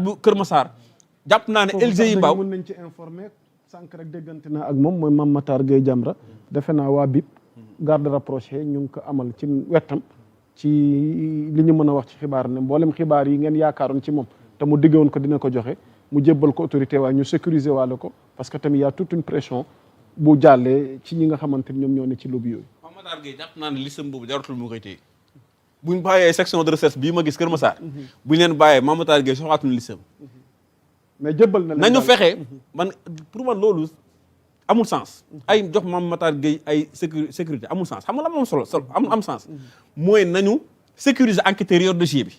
bu Kër Massar jàpp naa ne LGI Mbao mën nañ ci informer sànq rek déggante naa ak moom mooy Mame Matar Gueye Jamra defe naa waa BIP garde rapproché ñu ngi ko amal ci wetam ci li ñu mën a wax ci xibaar ne mboolem xibaar yi ngeen yaakaaroon ci moom te mu diggoon ko dina ko joxe mu jébbal ko autorité waaye ñu sécuriser waale ko parce que tamit y a toute une pression bu jàllee ci ñi nga xamante ni ñoom ñoo ne ci lobby yooyu. Mame Matar Gueye jàpp naa ne listam boobu jaratul mu koy téye buñ bàyyee section de recherche bii ma gis Kër Massar buñ leen bàyyee Mame Matar Gueye soxlaatuñu listam mais jébbal na leen nañu fexe man pour man loolu amul sens ay jox Mame Matar Gueye ay sécurité amul sens xam nga la moom solo am sens mooy nañu sécuriser enquêteurs yor dossier bi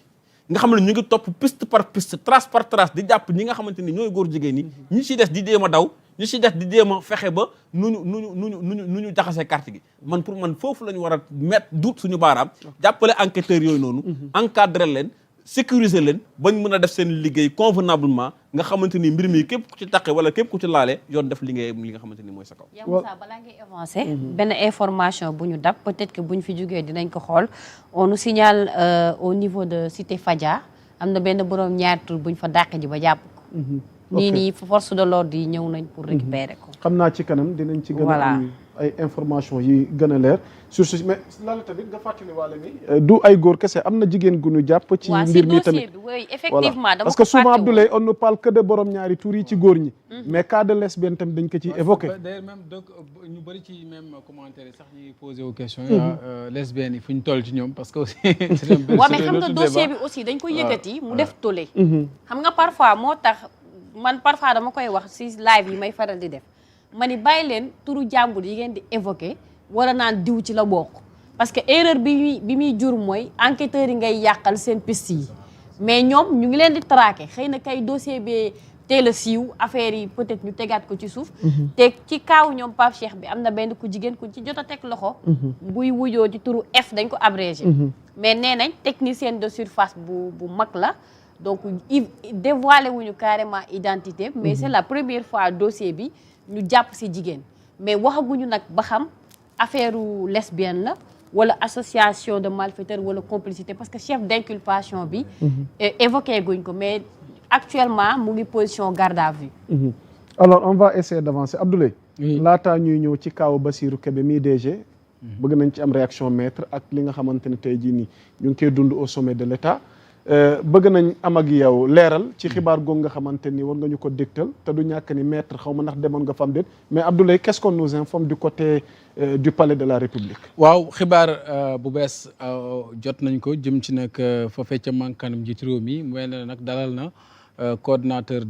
nga xam ne ñu ngi topp piste par piste trace par trace di jàpp ñi nga xamante ni ñooy góor jigéen ñi ñi ci des di jéem a daw ñi ci des di jéem a fexe ba nu ñu jaxasee carte gi man pour man foofu la ñu war a mettre doute suñu baaraam jàppale enquêteurs yooyu noonu encadrer leen sécuriser leen bañ mën a def seen liggéey convenablement nga xamante ni mbir mi képp ku ci taqe wala képp ku ci laale yoon def li nga xamante ni mooy sa kaw. yow Moussa balaa ngay avancer. benn information bu ñu dab peut-être que bu ñu fi jógee dinañ ko xool on nous signale au niveau de Cité Fadia am na benn borom ñaari tur bu ñu fa dàq ji ba jàpp ko. nii force de l'ordre yi ñëw nañ pour récupérer ko. xam naa ci kanam dinañ ci gën a am ay information yi gën a leer sur ce mais lala tamit nga fàttali wàlle ni du ay góor kese am na jigéen gu ñu jàpp ci mbir mi tamit oui effectivement dama parce que souvent Abdoulaye on ne parle que de borom ñaari tur yi ci góor ñi mais cas de lesbienne tamit dañ ko ciy évoqué d'ailleurs même donc ñu bëri ci même commentaire yi sax ñuy posé aux questions lesbiennes yi fu ñu toll ci ñoom parce que aussi waaw mais xam nga dossier bi aussi dañ ko yëkkati mu def tollé xam nga parfois moo tax man parfois dama koy wax si live yi may faral di def ma ni bàyyi leen turu jàmbur yi ngeen di évoqué wala naan diw ci la bokk parce que erreur bi muy jur mooy enquêteurs yi ngay yàqal seen piste yi mais ñoom ñu ngi leen di traqué xëy na kay dossier bi teel a siiw affaire yi peut-être ñu tegaat ko ci suuf te ci kaaw ñoom Pape Cheikh bi am na benn ku jigéen ku ci jot a teg loxo buy wuyoo ci turu F dañ ko abrégé mais nee nañ technicienne de surface bu mag la donc dévoilé wuñu carrément identité mais c'est la première fois dossier bi ñu jàpp si jigéen mais waxaguñu nag ba xam affaire lesbienne la wala association de malfaiteurs wala complicité parce que chef d'inculpation bi évoqué guñ ko mais actuellement mu ngi position garde à vue alors on va essayer d'avancer Abdoulaye laataa ñuy ñëw ci kaw Bassirou Kébé mi DG bëgg nañ ci am réaction maître ak li nga xamante ne tey jii nii ñu ngi koy dund au sommet de l'État bëgg nañ am ak yow leeral ci xibaar googu nga xamante ni war nga ñu ko dégtal te du ñàkk ni maître xaw ma ndax demoon nga fam déet mais Abdoulaye qu'est-ce qu'on nous informe du côté du palais de la République waaw xibaar bu bees jot nañ ko jëm ci nag foofee ca mankanam ji ci réew mi mu ne nag dalal na coordinateur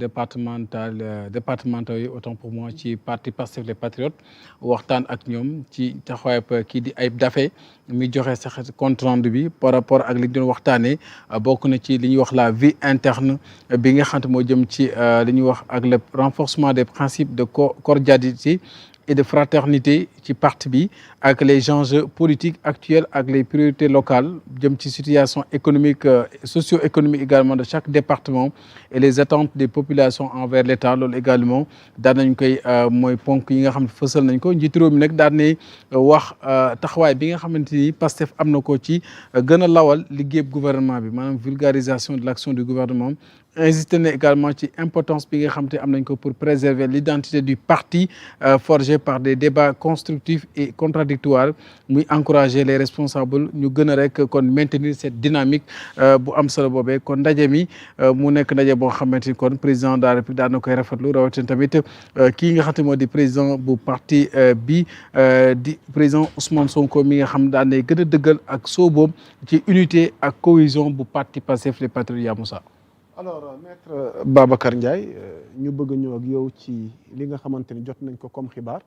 départemental yi autant pour moi ci parti Pastef les Patriotes waxtaan ak ñoom ci taxawaay kii di Ayib Daffé mi joxe sax compte rendu bi par rapport ak li ñu doon waxtaanee bokk na ci li ñuy wax la vie interne bi nga xam te moo jëm ci li ñuy wax ak le renforcement des principes de cordialité et de fraternité ci parti bi ak les enjeux politiques actuels ak les priorités locales jëm ci situation économique socio-économique également de chaque département et les attentes des populations envers l'État loolu également daan nañ koy mooy ponk yi nga xam ne fësal nañ ko njiitu réew mi nag daan ne wax taxawaay bi nga xamante ni Pastef am na ko ci gën a lawal liggéeyub gouvernement bi maanaam vulgarisation de l'action du gouvernement insisté na également ci importance bi nga xam te am nañ ko pour préserver l'identité du parti forgé par des débats constructifs et contradictoires muy encourager les responsables ñu gën a rek kon maintenir cette dynamique bu am solo boobee kon ndaje mi mu nekk ndaje boo xamante ni kon président de la République daan na koy rafetlu rawatina tamit kii nga xam te moo di président bu parti bi di président Ousmane Sonko mi nga xam daan nay gën a dëggal ak sooboom ci unité ak cohésion bu parti Pastef les Patriotes ya Moussa. alors maître Babacar Ndiaye ñu bëgg a ñëw ak yow ci li nga xamante ni jot nañ ko comme xibaar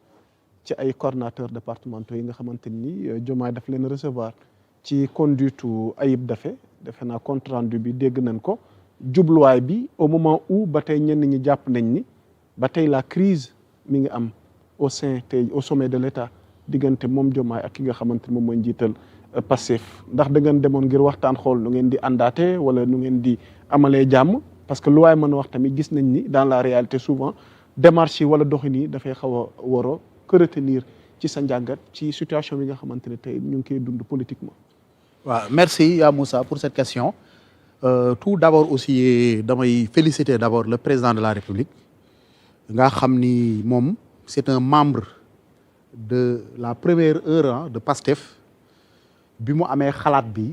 ci ay coordonnateurs départementaux yi nga xamante ni Diomaye daf leen recevoir ci conduite Ayib Daffé defe naa compte rendu bi dégg nañ ko jubluwaay bi au moment où ba tey ñenn ñi jàpp nañ ni ba tey la crise mi ngi am au sein tey au sommet de l'État diggante moom Diomaye ak ki nga xamante ni moom mooy njiital Pastef ndax da ngeen demoon ngir waxtaan xool nu ngeen di àndaate wala nu ngeen di amalee jàmm parce que lu waay mën a wax tamit gis nañ ni dans la réalité souvent démarche yi wala doxin yi dafay xaw a waroo que retenir ci sa njàngat ci situation bi nga xamante ne tey ñu ngi koy dund politiquement. waaw merci Ya Moussa pour cette question tout d'abord aussi damay féliciter d'abord le président de la République nga xam ni moom c'est un membre de la première heure de PASTEF bi mu amee xalaat bi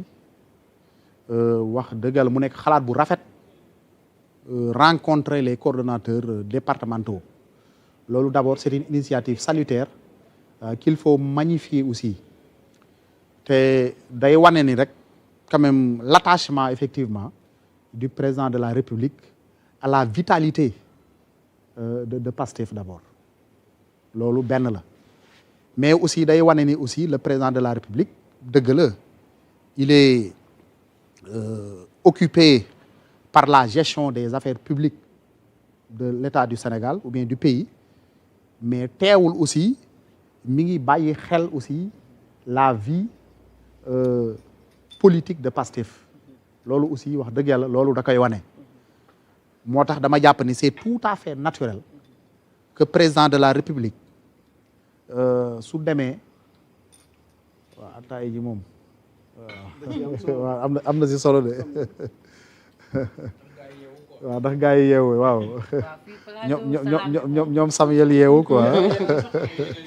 wax dëgg yàlla mu nekk xalaat bu rafet rencontrer les coordonnateurs départementaux loolu d'abord c'est une initiative salutaire qu'il faut magnifier aussi te day wane ni rek quand même l'attachement effectivement du président de la République à la vitalité de PASTEF d'abord loolu benn la mais aussi day wane ni aussi le président de la République dëgg la il est occupé par la gestion des affaires publiques de l'État du Sénégal ou bien du pays mais teewul aussi mi ngi bàyyi xel aussi la vie politique de PASTEF loolu aussi wax dëgg yàlla loolu da koy wane moo tax dama jàpp ni c'est tout à fait naturel que président de la République su demee waaw ataay ji moom waaw am na si solo de waaw ndax gars yi yeewu waaw ñoom Samuel yeewu quoi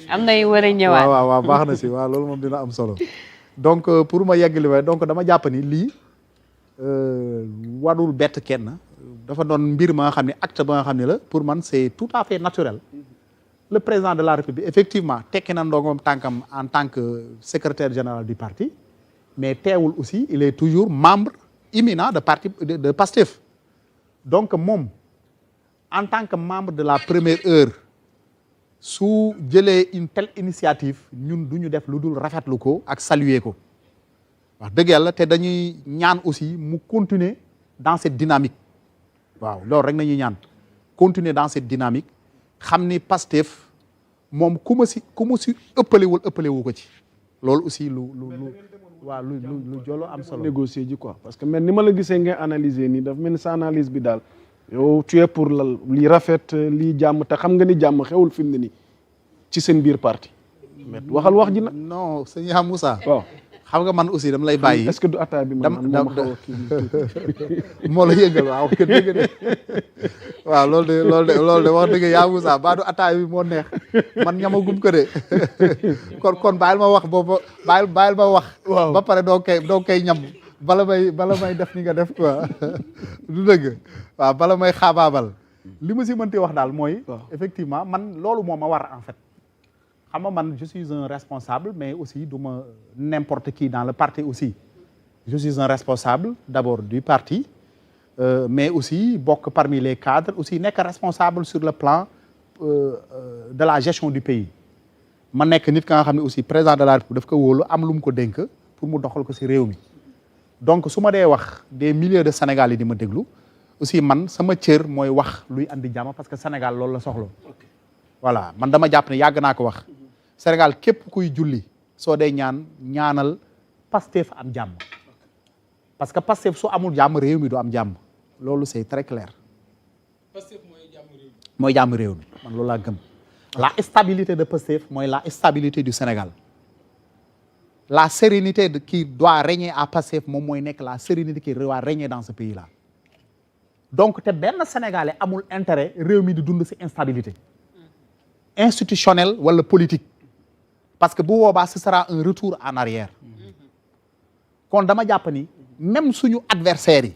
am na yu war a ñëwaat waaw baax na si waaw loolu moom dina am solo donc pour ma yeggali waaye donc dama jàpp ni lii warul bett kenn dafa doon mbir ma nga xam ne acte ba nga xam ne la pour man c'est tout à fait naturel le président de la République effectivement tekki na ndoomam tànkam en tant que secrétaire général du parti mais teewul aussi il est toujours membre éminent de parti de PASTEF donc moom en tant que membre de la première heure su jëlee une telle initiative ñun du ñu def lu dul rafetlu ko ak saluer ko wax dëgg yàlla te dañuy ñaan aussi mu continuer dans cette dynamique waaw loolu rek nañuy ñaan continuer dans cette dynamique xam ni Pastef moom ku ma si ëppalewu ko ci loolu aussi lu jolo am solo négocier ji quoi parce que mais ni ma la gisee ngay analyser nii daf mel ni sa analyse bi daal yow tu es pour li rafet lii jàmm te xam nga ni jàmm xewul fi mu ne nii ci seen biir parti mais waxal wax ji nag non sëñ Yaa Moussa waaw xam nga man aussi dama lay bàyyi est-ce que du attaque bi man moo xaw a kii moo la yëngal waaw kër dëgg de waaw loolu de wax dëgg Yaa Moussa baa du attaque bi moo neex man ñamagum ko de kon bàyyil ma wax boobu bàyyil ma wax ba pare doo koy ñam bala may def ni nga def quoi du dëgg waaw bala may xaabaabal li ma si mënti wax daal mooy effectivement man loolu moo ma war en fait xam nga man je suis un responsable mais aussi du ma n'importe qui dans le parti aussi je suis un responsable d'abord du parti mais aussi bokk parmi les cadres aussi nekk responsable sur le plan de la gestion du pays ma nekk nit ka nga xam ne aussi président de la République daf ko wóolu am lu mu ko dénk pour mu doxal ko ci réew mi donc su ma dee wax des milliers de Sénégalais yi di ma déglu aussi man sama cër mooy wax luy andi jàmm parce que Sénégal loolu la soxla voilà man dama jàpp ne yàgg naa ko wax Sénégal képp kuy julli soo dee ñaanal Pastef am jàmm parce que Pastef su amul jàmm réew mi du am jàmm loolu c'est très clair Pastef mooy jàmm réew mi. mooy jàmm réew mi man loolu laa gëm la stabilité de Pastef mooy la stabilité du Sénégal la sérénité qui doit régner à Pastef moom mooy nekk la sérénité qui doit régner dans ce pays là donc te benn Sénégalais amul intérêt réew mi di dund ci instabilité institutionnelle wala politique parce que bu boobaa ce sera un retour en arrière kon dama jàpp ni même suñu adversaires yi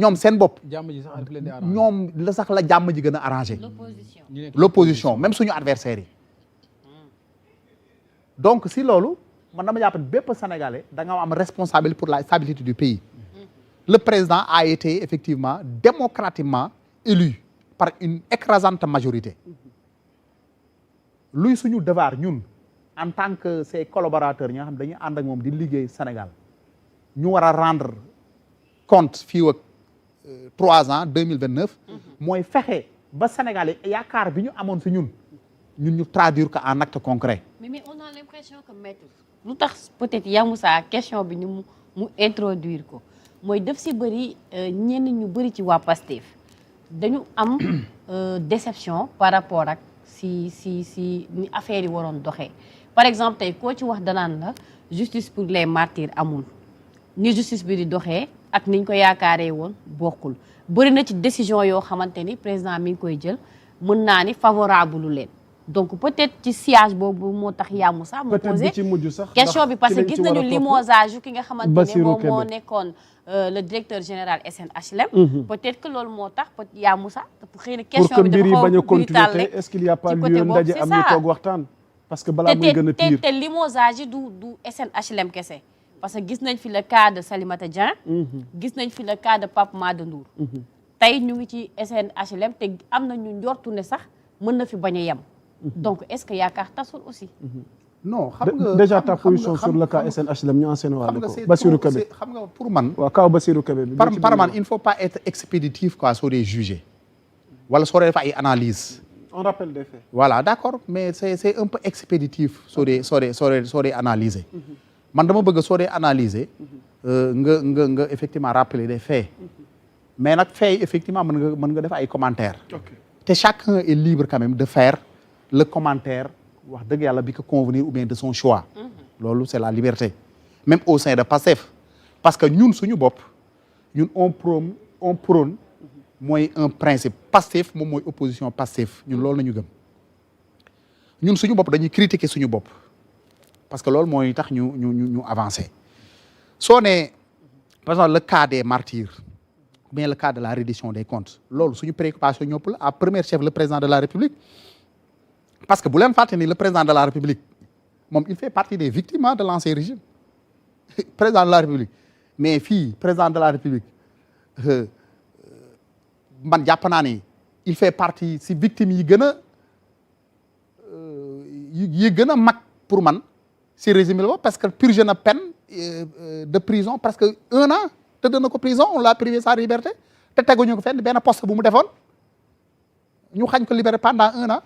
ñoom seen bopp jàmm ji sax daf leen di arrangé. ñoom la sax la jàmm ji gën a arrangé l'opposition l'opposition même suñu adversaires yi donc si loolu man dama jàpp ni bépp Sénégalais da nga am responsabilité pour la stabilité du pays le président a été effectivement démocratiquement élu par une écrasante majorité luy suñu devoir ñun en tant que ses collaborateurs ñi nga xam dañuy ànd ak moom di liggéey Sénégal ñu war a rendre compte fii ak 3 ans 2029 mooy fexe ba Sénégal yi yaakaar bi ñu amoon si ñun ñu traduire ko en acte concret. mais on a l'impression que maître lu tax peut-être Yaa Moussa question bi ñu mu introduire ko mooy def si bëri ñenn ñu bëri ci waa Pastef dañu am déception par rapport ak si ni affaire yi waroon doxee par exemple tey koo ci wax danaan la justice pour les martyrs amul ni justice bi di doxee ak niñ ko yaakaaree woon bokkul bëri na ci décision yoo xamante ni président mi ngi koy jël mën naa ni favorable lu leen donc peut-être ci siège boobu moo tax Yaa Moussa mu posé question bi parce que gis nañu limogeage yu ki nga xamante ne moom moo nekkoon le directeur général SNHLM peut-être que loolu moo tax Yaa Moussa xëy na question bi dafa xaw a brutal rek est-ce qu'il y a pas lieu ndaje am ñu toog waxtaan parce que balaa muy gën a pire te limogeage yi du SNHLM kese parce que gis nañ fi le cas de Salimata Dieng gis nañ fi le cas de Pape Made Ndour tey ñu ngi ci SNHLM te am na ñu njortu ne sax mën na fi bañ a yem donc est-ce que yaakaar tasul aussi non xam nga déjà ta position sur le cas SNHLM ñu enseigné waale ko Bassirou Kébé xam nga pour man waaw kaw Bassirou Kébé bi par man il ne faut pas être expéditif quoi sur les jugés wala soo def ay analyse on rappelle des faits voilà d'accord mais c'est un peu expéditif soo dee analyser man dama bëgg soo dee analyser nga effectivement rappeler des faits mais nag faits effectivement mën nga def ay commentaires te chacun est libre quand même de faire le commentaire wax dëgg yàlla bi ko convenir ou bien de son choix loolu c'est la liberté même au sein de Pastef parce que ñun suñu bopp ñun on prône mooy un principe Pastef moom mooy opposition Pastef ñun loolu nañu gëm ñun suñu bopp dañuy critiquer suñu bopp parce que loolu mooy tax ñu avancer soo ne par exemple le cas des martyrs ou bien le cas de la reddition des comptes loolu suñu préoccupation ñëpp la à premier chef le président de la République parce que bu leen fàtte ni le président de la République moom il fait partie des victimes de l'ancien régime président de la République mais fii président de la République man jàpp naa ni il fait partie si victimes yi gën a mag pour man si régime la parce que purgé na peine de prison presque 1 an tëdd na ko prison on l'a privé sa liberté te teguñu ko fenn benn poste bu mu defoon ñu xañ ko libéré pendant 1 an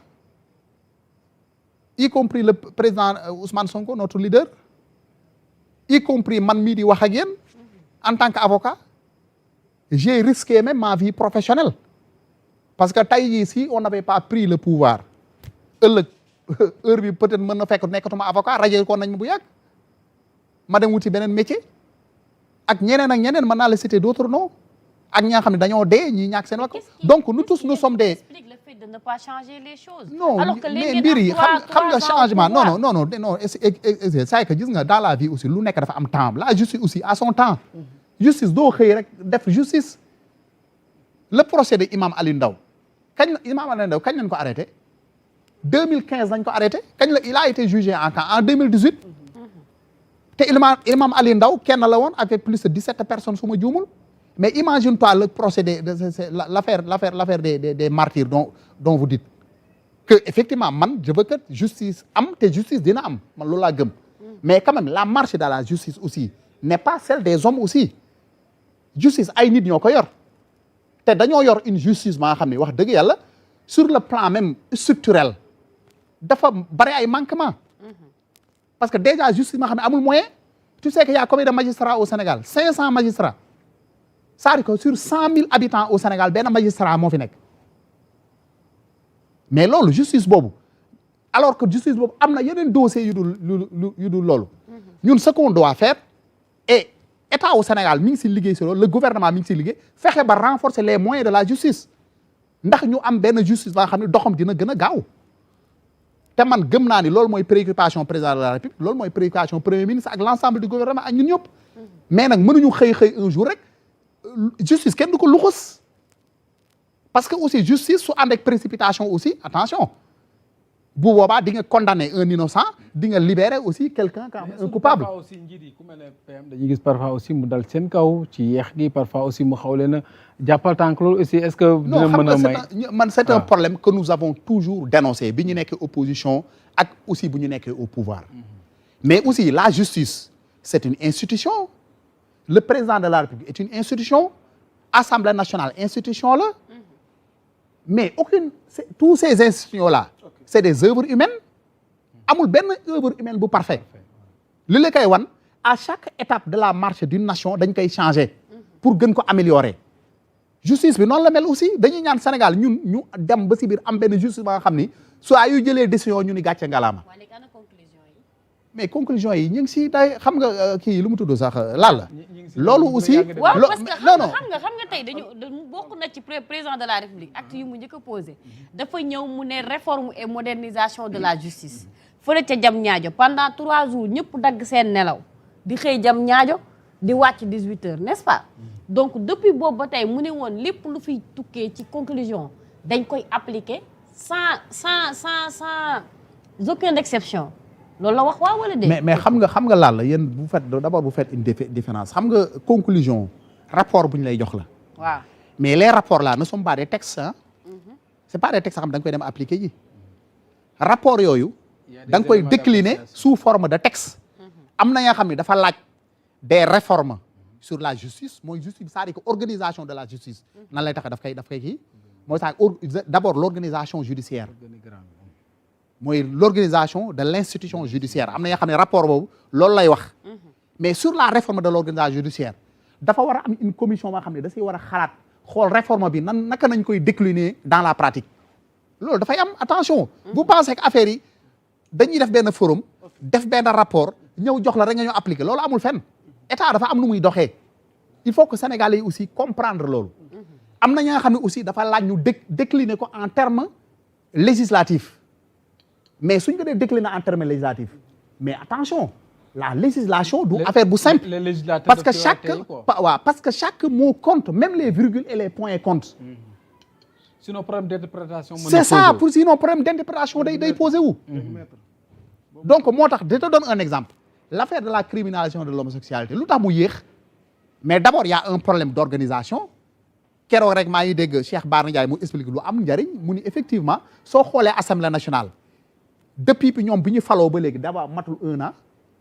y compris le président Ousmane Sonko notre leader y compris man mii di wax ak yéen en tant qu'avocat j'ai risqué même ma vie professionnelle parce que tey jii si on n'avait pas pris le pouvoir ëllëg heure bi peut-être mën na fekk nekkatuma avocat rajee ko nañ ma bu yàgg ma dem wuti beneen métier ak ñeneen mën naa la citer d'autres noms ak ñi nga xam ne dañoo dee ñi ñàkk seen wakk donc nous tous nous sommes des de ne pas changer les choses. non alors que mais mbir yi xam nga changement non c'est que gis nga dans la vie aussi lu nekk dafa am temps la justice aussi à son temps justice doo xëy rek def justice le procès de Imam Ali Ndao Imam Ali Ndao kañ lañ ko arrêté 2015 lañ ko arrêté il a été jugé en 2018 te Imam Ali Ndao kenn la woon avec plus de 17 personnes su ma juumul mais imagine-toi le procès l'affaire des martyrs dont vous dites que effectivement man je veux que justice am te justice dina am man loolu laa gëm mais quand même la marche de la justice aussi n'est pas celle des hommes aussi justice ay nit ñoo ko yor te dañoo yor une justice maa xam ne wax dëgg yàlla sur le plan même structurel dafa bari ay manquements parce que déjà justice maa xam ne amul moyen tu sais qu'il y a combien de magistrats au Sénégal 500 magistrats c'est-à-dire que sur 100 000 habitants au Sénégal benn magistrat moo fi nekk mais loolu justice boobu alors que justice boobu am na yeneen dossiers yu dul loolu ñun ce qu'on doit faire et état au Sénégal mi ngi si liggéey si loolu le gouvernement mi ngi si liggéey fexe ba renforcer les moyens de la justice ndax ñu am benn justice ba nga xam ne doxam dina gën a gaaw te man gëm naa ni loolu mooy préoccupation président de la République loolu mooy préoccupation premier ministre ak l'ensemble du gouvernement ak ñun ñëpp mais nag mënuñu xëy un jour rek justice kenn du ko luxus parce que aussi justice su ànd ak précipitation aussi attention bu boobaa di nga condamner un innocent di nga libérer aussi quelqu'un un coupable. parfois aussi njiit yi ku mel ne PM dañuy gis parfois aussi mu dal seen kaw ci yeex gi parfois aussi mu xaw leen a jàppal tànk loolu aussi est-ce que dina mën a may man c'est un problème que nous avons toujours dénoncé bi ñu nekkee opposition ak aussi bu ñu nekkee au pouvoir mais aussi la justice c'est une institution le président de la République est une institution Assemblée nationale institution la mais tous ces institutions là c'est des œuvres humaines amul benn œuvre humaine bu parfait li la koy wan à chaque étape de la marche d'une nation dañ koy changer pour gën ko améliorer justice bi noonu la mel aussi dañuy ñaan Sénégal ñun ñu dem ba si biir am benn justice ba nga xam ni soit yu jëlee décision ñu ni gàcce ngalaama mais conclusion yi ñu ngi si day xam nga kii lu mu tudd sax laal loolu aussi waaw parce que xam nga tey dañu bokk na ci président de la république acte yu mu njëkk a posé dafa ñëw mu ne réforme et modernisation de la justice fële ca jam ñaajo pendant 3 jours ñëpp dagg seen nelaw di xëy jam ñaajo di wàcc 18 heures n'est-ce pas donc depuis boobu ba tey mu ne woon lépp lu fiy tukkee ci conclusion dañ koy appliquer sans aucune exception loolu la wax waaw wala déet. mais xam nga laal la yéen bu fait d'abord bu fait une différence xam nga conclusion rapport bu ñu lay jox la. waaw mais les rapports là ne sont pas des textes ah. c'est pas des textes xam da nga koy dem appliquer ji. rapport yooyu. da nga koy décliner sous forme de texte. am na yoo xam ne dafa laaj des réformes sur la justice mooy justice c'est-à-dire que organisation de la justice. nan lay tax daf koy kii mooy sax d'abord l'organisation judiciaire. mooy l'organisation de l'institution judiciaire am na yoo xam ne rapport boobu loolu lay wax mais sur la réforme de l'organisation judiciaire dafa war a am une commission boo xam ne da siy war a xalaat xool réforme bi naka nañ koy décliner dans la pratique loolu dafay am attention vous pensez que affaire yi dañuy def benn forum def benn rapport ñëw jox la rek nga ñëw appliquer loolu amul fenn état dafa am nu muy doxee il faut que Sénégalais yi aussi comprendre loolu am na ñi nga xam ne aussi dafa laaj ñu décliner ko en termes législatifs mais suñ ko dee décliner en termes législatifs mais attention la législation du affaire bu simple parce que chaque mot compte même les virgules et les points comptent sinon problème d'interprétation c'est ça pour sinon problème d'interprétation day posé wu donc moo tax je te donne un exemple l'affaire de la criminalisation de l'homosexualité lu tax mu yéex mais d'abord il y a un problème d'organisation keroog rek maa ngi dégg Cheikh Bara Ndiaye mu explique lu am njariñ mu ni effectivement soo xoolee Assemblée nationale depuis bi ñoom bi ñu faloo ba léegi d'abord matul 1 an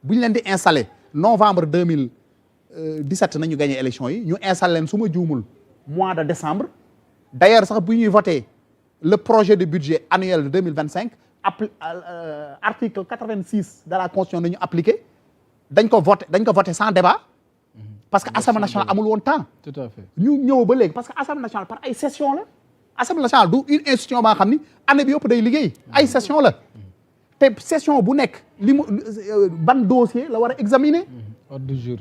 bu ñu leen di installé novembre 2017 nañu gagné élection yi ñu installé leen su ma juumul mois de décembre d'ailleurs sax bu ñuy voté le projet de budget annuel de 2025 article 86 de la constitution nañu appliqué dañ ko voté sans débat parce que Assemblée nationale amul woon temps tout à fait ñu ñëw ba léegi parce que Assemblée nationale par ay session la Assemblée nationale du une institution ba nga xam ni année bi yëpp day liggéey ay session la te session bu nekk li mu ban dossier la war a examiner. ordre du jour.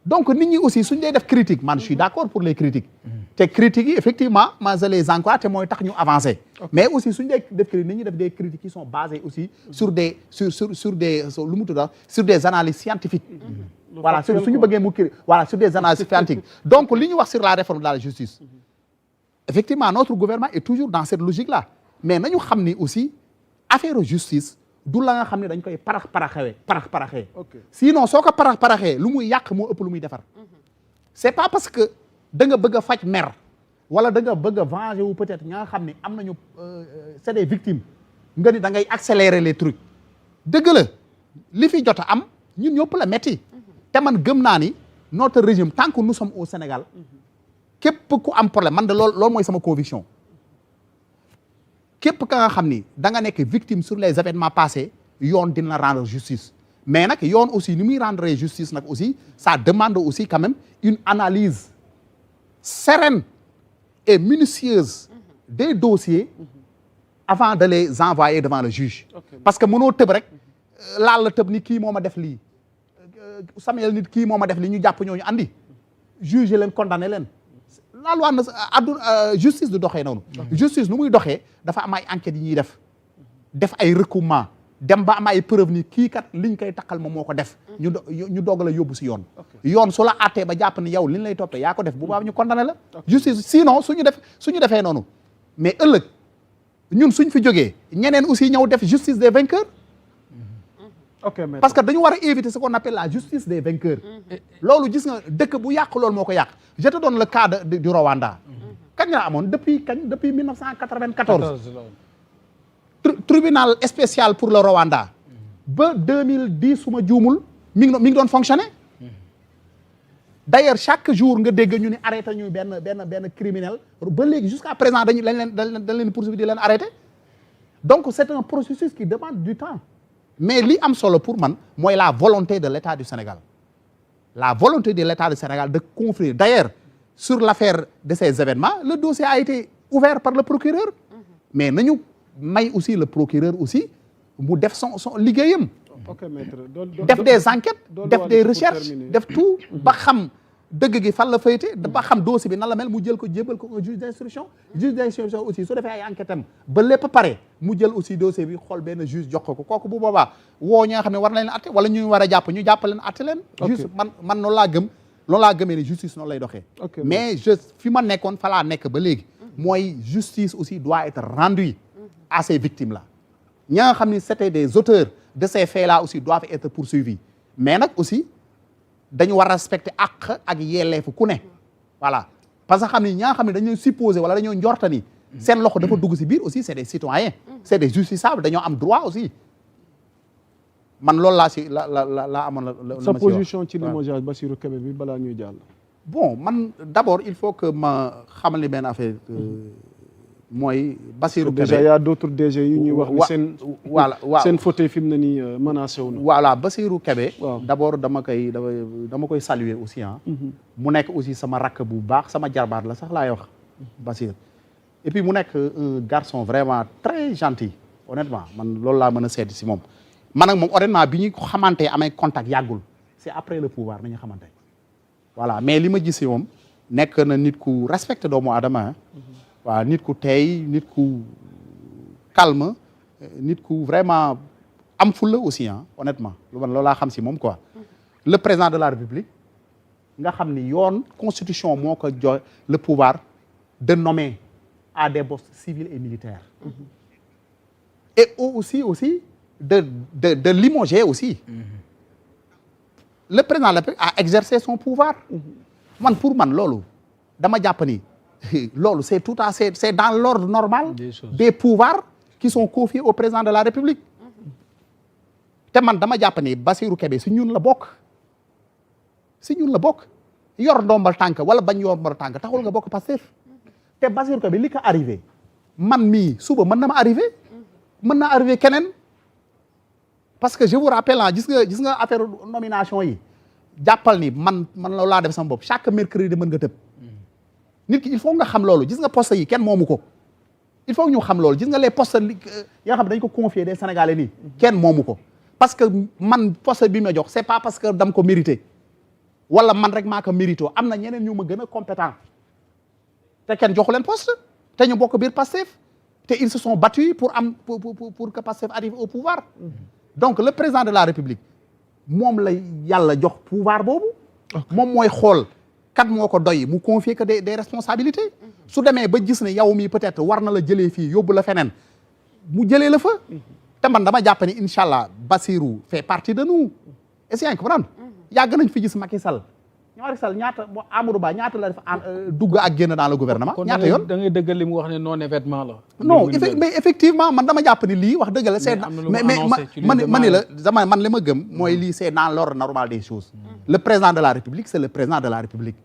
donc nit ñi aussi suñ dee def critique man je suis d'accord pour les critiques. te critiques yi effectivement man je les encourage te mooy tax ñu avancer. mais aussi suñ dee def critique nit ñi def des critiques qui sont basées aussi sur des lu mu tudd sur des analyses scientifiques. voilà suñu bëggee mu voilà sur des analyses scientifiques donc li ñu wax sur la réforme de la justice. effectivement notre gouvernement est toujours dans cette logique là mais nañu xam ni aussi. affaire justice du la nga xam ne dañ koy paraxee sinon soo ko paraxee lu muy yàq moo ëpp lu muy defar c'est pas parce que da nga bëgg a faj mer wala da nga bëgg a venger wu peut-être ña nga xam ne am nañu c'est des victimes nga ni da ngay accélérer les trucs dëgg la li fi jot a am ñun ñëpp la metti te man gëm naa ni notre régime tant que nous sommes au Sénégal képp ku am problème man de loolu mooy sama conviction képp ka nga xam ni da nga nekk victime sur les événements passés yoon dina rendre justice mais nag yoon aussi ni muy rendre justice nag aussi ça demande aussi quand même une analyse sereine et minutieuse des dossiers avant de les envoyer devant le juge parce que mënoo tëb rek laal la tëb ni kii moo ma def lii Samuel nit kii moo ma def lii ñu jàpp ñooñu andi juge leen condamné leen la loi na àdduna justice du doxee noonu justice nu muy doxee dafa am ay enquêtes yi ñuy def ay recouvrement dem ba am ay preuve ni kii kat liñ koy takkal moom moo ko def ñu doog la yóbbu si yoon su la àttee ba jàpp ni yow liñ lay toppee yaa ko def bu baax ñu condamné la justice sinon suñu defee noonu mais ëllëg ñun suñ fi jógee ñeneen aussi ñëw def justice des vainqueurs parce que dañu war a éviter ce qu'on appelle la justice des vainqueurs loolu gis nga dëkk bu yàq loolu moo ko yàq je te donne le cas du Rwanda kañ la amoon depuis 1994 tribunal spécial pour le Rwanda ba 2010 su ma juumul mi ngi doon fonctionner d'ailleurs chaque jour nga dégg ñu ni arrêté ñu benn criminel ba léegi jusqu'à présent dañ leen poursuivre di leen arrêté donc c'est un processus qui demande du temps mais li am solo pour man mooy la volonté de l'État du Sénégal la volonté de l'État du Sénégal de conférer d'ailleurs sur l'affaire de ces événements le dossier a été ouvert par le procureur mais nañu may aussi le procureur aussi mu def son liggéeyam ok maître def des enquêtes def des recherches def tout ba xam dëgg gi fan la fayte ba xam dossier bi nan la mel mu jël ko jébal ko un juge d'instruction aussi su defee ay enquête am ba lépp pare mu jël aussi dossier bi xool benn juge jox ko kooku bu boobaa woo ñi nga xam ne war na leen atte wala ñu war a jàpp ñu jàpp leen atte leen juste man noonu laa gëmee ne justice noonu lay doxee mais fi ma nekkoon fa laa nekk ba léegi mooy justice aussi doit être rendue à ces victimes là ñi nga xam ne c'était des auteurs de ces faits là aussi doivent être poursuivis mais nag aussi dañu war a respecter àq ak yelleefu ku ne voilà parce que xam ni ñi nga xam ne dañoo supposé wala dañoo njorta ni seen loxo dafa dugg si biir aussi c'est des citoyens c'est des justiciables dañoo am droit aussi man loolu laa si la amoon la sa position ci limogeage Bassirou Kébé bi balaa ñuy jàll bon man d'abord il faut que ma xamal ni benn affaire mooy Bassirou Kébé déjà y a d'autres DG yu ñuy wax ni seen voilà seen fauteuil fi mu ne nii menacé wu na voilà Bassirou Kébé waaw d'abord dama koy saluer aussi mu nekk aussi sama rakk bu baax sama jarbaat la sax laay wax Bassirou et puis mu nekk un garçon vraiment très gentil honnêtement man loolu laa mën a seeti si moom man ak moom honnêtement bi ñu xamante amee contact yàggul c'est après le pouvoir nañu xamante voilà mais li ma gis si moom nekk na nit ku respecté doomu aadama waaw nit ku teey nit ku calme nit ku vraiment am fulla aussi honnêtement loolu laa xam si moom quoi le président de la République nga xam ni yoon constitution moo ko jox le pouvoir de nommer à des postes civils et militaires et aussi de limoger aussi le président de la République a exercé son pouvoir pour man loolu dama jàpp ni loolu c'est tout à c'est dans l'ordre normal des pouvoirs qui sont confiés au président de la République te man dama jàpp ni Bassirou Kébé si ñun la bokk yor ndombal tànk wala bañ yor ndombal tànk taxul nga bokk Pastef te Bassirou Kébé li ko arrivé man mii suba mën na ma arrivé mën na arrivé keneen parce que je vous rappelle gis nga affaire nomination yi jàppal ni man loolu laa def sama bopp chaque mercredi mën nga tëb nit ki il faut nga xam loolu gis nga poste yi kenn moomu ko il faut ñu xam loolu gis nga les postes yi nga xam dañ ko confier des Sénégalais nii kenn moomu ko parce que man poste bi ma jox c'est pas parce que dam ko mérité wala man rek maa ko mérité am na ñeneen ñu ma gën a compétent te kenn joxu leen poste te ñu bokk biir Pastef te ils se sont battus pour que Pastef arrive au pouvoir donc le président de la République moom la yàlla jox pouvoir boobu moom mooy xool kat moo ko doy mu confier que des responsabilités su demee ba gis ne yow mii peut-être war na la jëlee fii yóbbu la feneen mu jëlee la fa te man dama jàpp ni incha allah Bassirou fait partie de nous est-ce que yaa ngi comprendre yàgg nañ fi gis Macky Sall ñaata Amadou Ba ñaata la def dugg ak génn dans le gouvernement ñaata yoon da ngay dëggal li mu wax ne non événement la non mais effectivement man dama jàpp ni lii wax dëgg la c'est mais ma ni la man li ma gëm mooy lii c'est dans l'ordre normal des choses le président de la République c'est le président de la République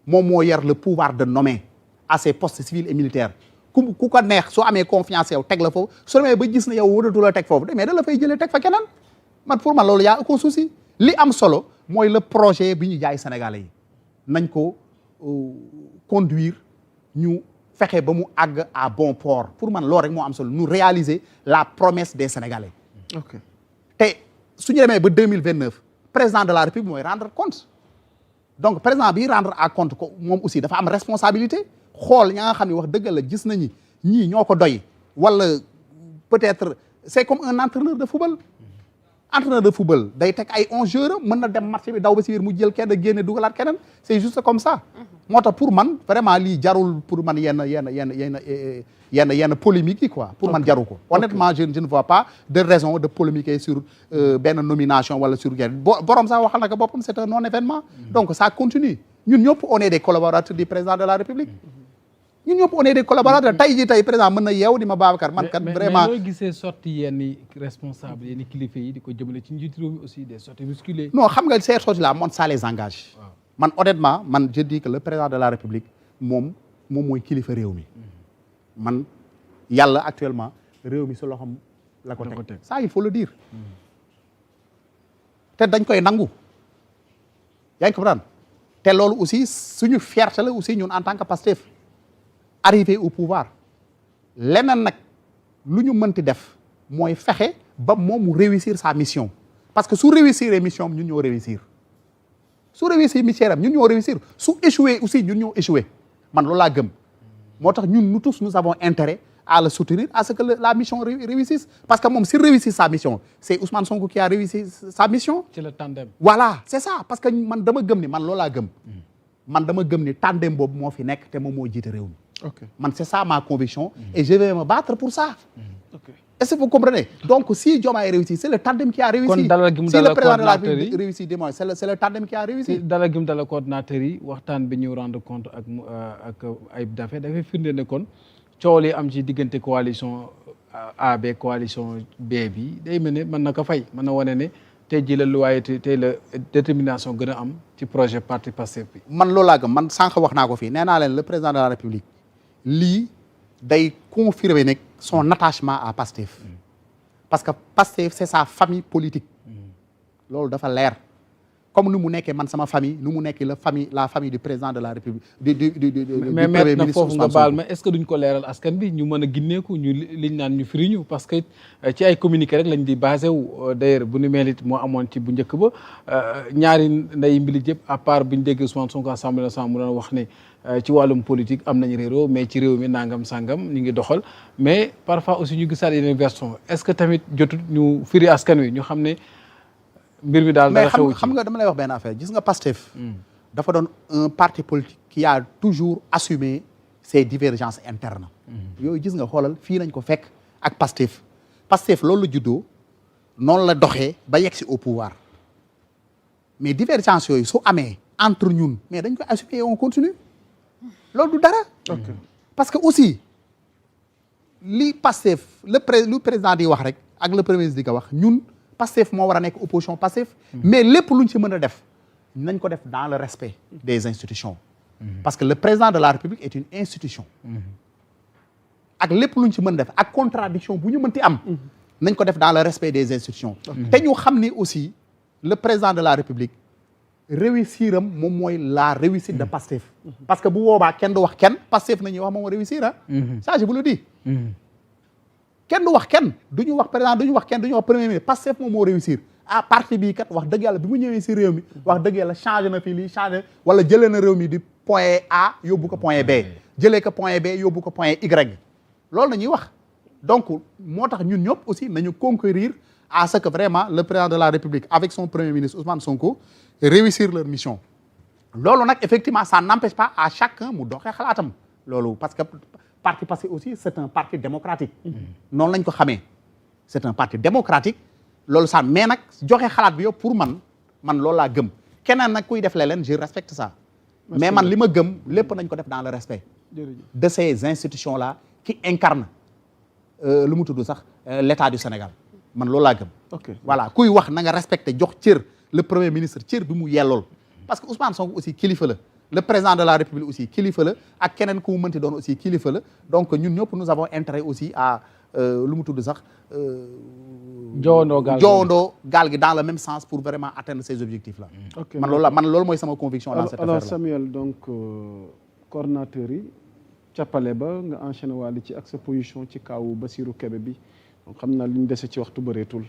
moom moo yor le pouvoir de nommer à ses postes civils et militaires ku ko neex soo amee confiance yow teg la foofu soo demee ba gis ne yow wëratu la teg foofu mais da la fay jëlee teg fa keneen pour man loolu yaa aucun souci li am solo mooy le projet bi ñu jaay Sénégalais yi nañ ko conduire ñu fexe ba mu àgg à bon port pour man loolu rek moo am solo nous réaliser la promesse des Sénégalais ok te su ñu demee ba 2029 président de la République mooy rendre compte donc président bi rendre à compte ko moom aussi dafa am responsabilité xool ña nga xam ne wax dëgg la gis nañu ñii ñoo ko doy wala peut-être c'est comme un entraîneur de football day teg ay 11 joueurs mën na dem marché bi daw ba si biir mu jël kenn génne dugalaat keneen c'est juste comme ça moo tax pour man vraiment lii jarul pour man yenn polémique yi quoi pour man jaru ko honnêtement je ne vois pas de raison de polémiquer sur benn nomination wala sur genn borom sax waxal na ko boppam c'est un non événement donc ça continue ñun ñëpp on est des collaborateurs du président de la République ñun ñëpp on est des collaborateurs tey président mën na yeew di ma Babacar man kat vraiment mais nooy gisee sorti yenn responsable yenn kilifa yi di ko jëmale ci njiitu réew mi aussi des sorties musculées non xam nga ces sorties là man ça les engage man honnêtement man je dis que le président de la République moom mooy kilifa réew mi man yàlla actuellement réew mi su loxoom la ko teg ça il faut le dire te dañ koy nangu yaa ngi comprendre te loolu aussi suñu fierté la aussi ñun en tant que Pastef arrivé au pouvoir leneen nag lu ñu mënti def mooy fexe ba moom mu réussir sa mission parce que su réussir mission am ñun ñoo réussir su réussir mission am ñun ñoo réussir su échouer aussi ñun ñoo échouer man loolu laa gëm moo tax ñun nous tous nous avons intérêt à le soutenir à ce que la mission réussisse parce que moom s'il réussit sa mission c'est Ousmane Sonko qui a réussi sa mission. ci le tandem. voilà c'est ça parce que man dama gëm ni man loolu laa gëm man dama gëm ni tandem boobu moo fi nekk te moom moo jiite réew mi. ok man c'est ça ma conviction et je vais me battre pour ça. Est-ce que vous comprenez? Donc si Diomaye réussi c'est le tandem qui a réussi. kon dalal gi mu si le dalal président de la coordinateur yi République réussit dis-moi c'est le tandem qui a réussi. si dalal gi mu dalal coordinateur yi waxtaan bi ñu rendre compte ak Ayib Daffé dafay firnde ne kon coow li am ci diggante coalition A B coalition B bi day mel ne mën na ko fay mën na wane ne tey jii la loyauté tey la détermination gën a am ci projet parti Pastef bi. man loolu laa gëm man sànq wax naa ko fii nee naa leen le président de la République lii day confirmer nekk son attachement à Pastef parce que Pastef c'est sa famille politique loolu dafa leer comme ni mu nekkee man sama famille ni mu nekkee la famille du président de la République du mais premier na ministre foofu nga Ousmane baal Sonko. ma est-ce que duñ ko leeral askan bi ñu mën a ginneeku ñu liñ naan ñu firiñu parce que ci ay communiqué rek lañ di basé wu d'ailleurs bu ni mel it moo amoon ci bu njëkk ba ñaari nday mbilit yëpp à part bu ñu déggee Ousmane Sonko Assemblée nationale mu doon wax ne ci wàllum politique am nañ réeroo mais ci réew mi nangam sangam ñu ngi doxal mais parfois aussi ñu gisaat yeneen version est-ce que tamit jotut ñu firi askan wi ñu xam ne mbir mi daal mais dara xewu ci xam nga dama lay wax benn affaire gis nga Pastef dafa doon un parti politique qui a toujours assumé ses divergences internes yooyu gis nga xoolal fii lañ ko fekk ak Pastef loolu la juddoo noonu la doxee ba yegg si au pouvoir mais divergence yooyu su amee entre ñun mais dañ koy assumer et on continue loolu du dara parce que aussi li Pastef lu président di wax rek ak le premier ministre di ko wax ñun Pastef moo war a nekk opposition Pastef mais lépp luñ ci mën a def nañ ko def dans le respect des institutions parce que le président de la République est une institution ak lépp luñ ci mën a def ak contradiction bu ñu mënti am nañ ko def dans le respect des institutions te ñu xam ni aussi le président de la République réussir am moom mooy la réussite de Pastef parce que bu boobaa kenn du wax kenn Pastef nañuy wax moom réussir ah ça je vous le dis kenn du wax kenn du ñu wax président du ñu wax kenn du ñu wax premier ministre Pastef moom moo réussir ah parti bii kat wax dëgg yàlla bi mu ñëwee si réew mi wax dëgg yàlla changé na fii lii changé wala jëlee na réew mi di point A yóbbu ko point B jëlee ko point B yóbbu ko point Y loolu la ñuy wax donc moo tax ñun ñëpp aussi nañu concourir à ce que vraiment le président de la République avec son premier ministre Ousmane Sonko réussir leur mission loolu nag effectivement ça n'empêche pas à chacun mu doxee xalaatam loolu parce que parti Pastef aussi c'est un parti démocratique noonu lañ ko xamee c'est un parti démocratique loolu sax mais nag joxe xalaat bi yow pour man loolu laa gëm keneen nag kuy def leneen je respecte ça mais man li ma gëm lépp nañ ko def dans le respect de ces institutions là qui incarnent lu mu tudd sax l'état du Sénégal man loolu laa gëm voilà kuy wax na nga respecté jox cër le premier ministre cër bi mu yellool parce que Ousmane Sonko aussi kilifa la le président de la République aussi kilifa la ak keneen ku mu mënti doon aussi kilifa la donc ñun ñëpp nous avons intérêt aussi à lu mu tudd sax joowandoo gaal gi dans le même sens pour vraiment atteindre ces objectifs là man loolu mooy sama conviction dans cette affaire là alors Samuel donc coordinateur yi càppale ba nga enchaîné waale ci ak sa position ci kaw Bassirou Kébé bi xam naa li ñu dese ci waxtu bëreetul